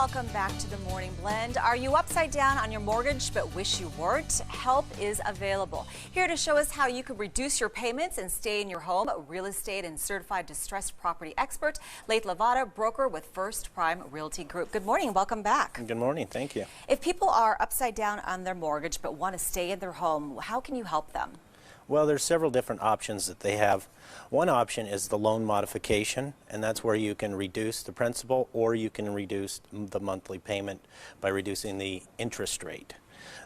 Welcome back to the Morning Blend. Are you upside down on your mortgage but wish you weren't? Help is available. Here to show us how you can reduce your payments and stay in your home, real estate and certified distressed property expert, Lathe Lavada, broker with First Prime Realty Group. Good morning, welcome back. Good morning, thank you. If people are upside down on their mortgage but want to stay in their home, how can you help them? Well, there's several different options that they have. One option is the loan modification, and that's where you can reduce the principal or you can reduce the monthly payment by reducing the interest rate.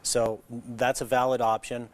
So that's a valid option.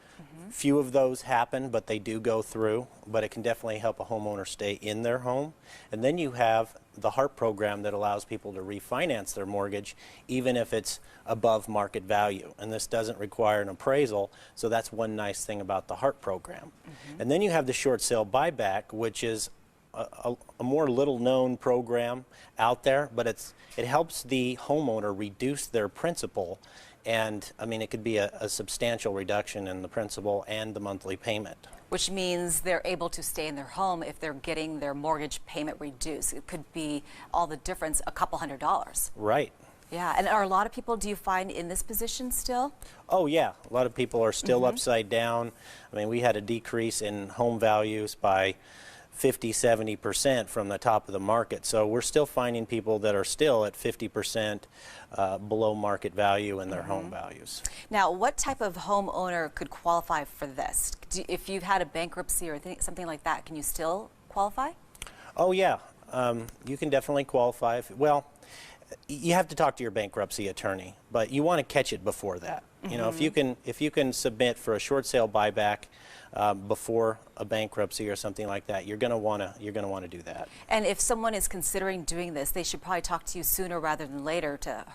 Few of those happen, but they do go through, but it can definitely help a homeowner stay in their home. And then you have the HARP program that allows people to refinance their mortgage even if it's above market value. And this doesn't require an appraisal, so that's one nice thing about the HARP program. And then you have the short sale buyback, which is a more little known program out there, but it helps the homeowner reduce their principal. And I mean, it could be a substantial reduction in the principal and the monthly payment. Which means they're able to stay in their home if they're getting their mortgage payment reduced. It could be all the difference, a couple $100s. Right. Yeah, and are a lot of people, do you find, in this position still? Oh yeah, a lot of people are still upside down. I mean, we had a decrease in home values by 50–70% from the top of the market. So we're still finding people that are still at 50% below market value in their home values. Now, what type of homeowner could qualify for this? If you've had a bankruptcy or something like that, can you still qualify? Oh yeah, you can definitely qualify. Well, you have to talk to your bankruptcy attorney, but you want to catch it before that. You know, if you can submit for a short sale buyback before a bankruptcy or something like that, you're going to want to do that. And if someone is considering doing this, they should probably talk to you sooner rather than later to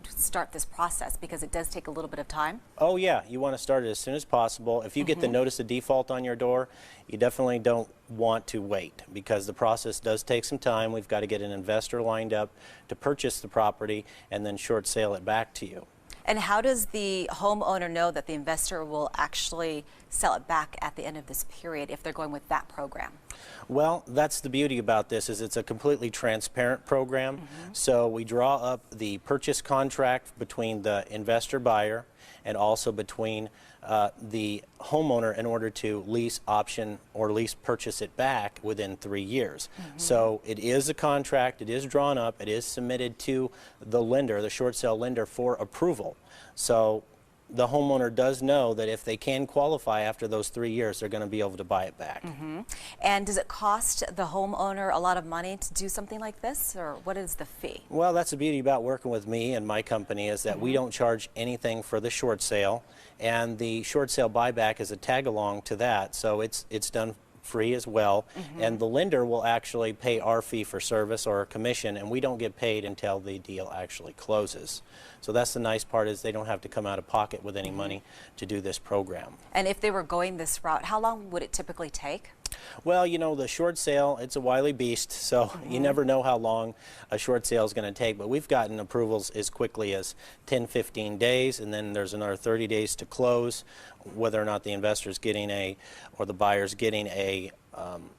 start this process, because it does take a little bit of time. Oh yeah, you want to start it as soon as possible. If you get the notice of default on your door, you definitely don't want to wait, because the process does take some time. We've got to get an investor lined up to purchase the property and then short sale it back to you. And how does the homeowner know that the investor will actually sell it back at the end of this period if they're going with that program? Well, that's the beauty about this, is it's a completely transparent program. So we draw up the purchase contract between the investor buyer and also between the homeowner in order to lease option or lease purchase it back within 3 years. So it is a contract, it is drawn up, it is submitted to the lender, the short sale lender, for approval. So the homeowner does know that if they can qualify after those 3 years, they're going to be able to buy it back. And does it cost the homeowner a lot of money to do something like this, or what is the fee? Well, that's the beauty about working with me and my company, is that we don't charge anything for the short sale, and the short sale buyback is a tag along to that, so it's done free as well. And the lender will actually pay our fee for service or a commission, and we don't get paid until the deal actually closes. So that's the nice part, is they don't have to come out of pocket with any money to do this program. And if they were going this route, how long would it typically take? Well, you know, the short sale, it's a wily beast, so you never know how long a short sale is going to take, but we've gotten approvals as quickly as 10–15 days, and then there's another 30 days to close, whether or not the investor's getting or the buyer's getting a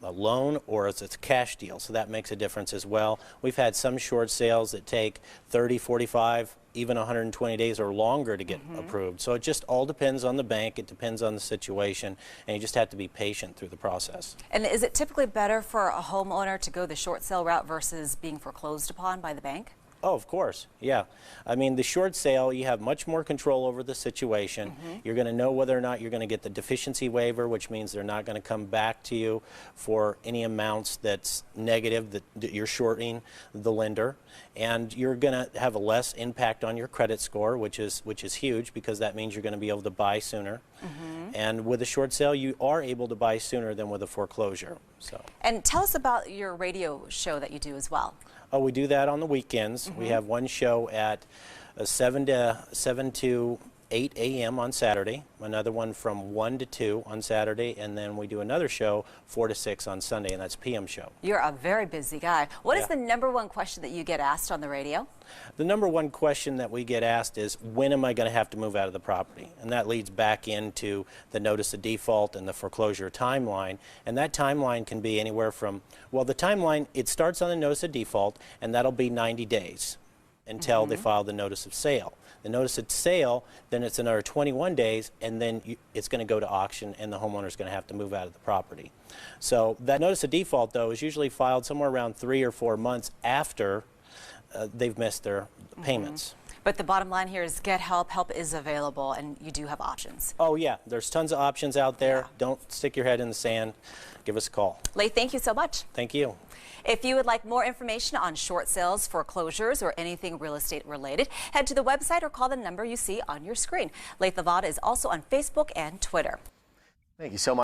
loan, or it's a cash deal, so that makes a difference as well. We've had some short sales that take 30, 45, even 120 days or longer to get approved. So it just all depends on the bank, it depends on the situation, and you just have to be patient through the process. And is it typically better for a homeowner to go the short sale route versus being foreclosed upon by the bank? Oh, of course, yeah. I mean, the short sale, you have much more control over the situation. You're going to know whether or not you're going to get the deficiency waiver, which means they're not going to come back to you for any amounts that's negative, that you're shorting the lender. And you're going to have a less impact on your credit score, which is huge, because that means you're going to be able to buy sooner. And with a short sale, you are able to buy sooner than with a foreclosure. So. And tell us about your radio show that you do as well. Oh, we do that on the weekends. We have one show at 7 to 8 a.m. on Saturday, another one from 1 to 2 on Saturday, and then we do another show 4 to 6 on Sunday, and that's PM show. You're a very busy guy. What is the #1 question that you get asked on the radio? The #1 question that we get asked is, when am I going to have to move out of the property? And that leads back into the notice of default and the foreclosure timeline. And that timeline can be anywhere from, well, the timeline, it starts on the notice of default, and that'll be 90 days. until they file the notice of sale. The notice of sale, then it's another 21 days, and then it's going to go to auction, and the homeowner is going to have to move out of the property. So that notice of default, though, is usually filed somewhere around 3 or 4 months after they've missed their payments. But the bottom line here is get help. Help is available, and you do have options. Oh, yeah. There's tons of options out there. Yeah. Don't stick your head in the sand. Give us a call. Lathe, thank you so much. Thank you. If you would like more information on short sales, foreclosures, or anything real estate related, head to the website or call the number you see on your screen. Lathe Lavada is also on Facebook and Twitter. Thank you so much.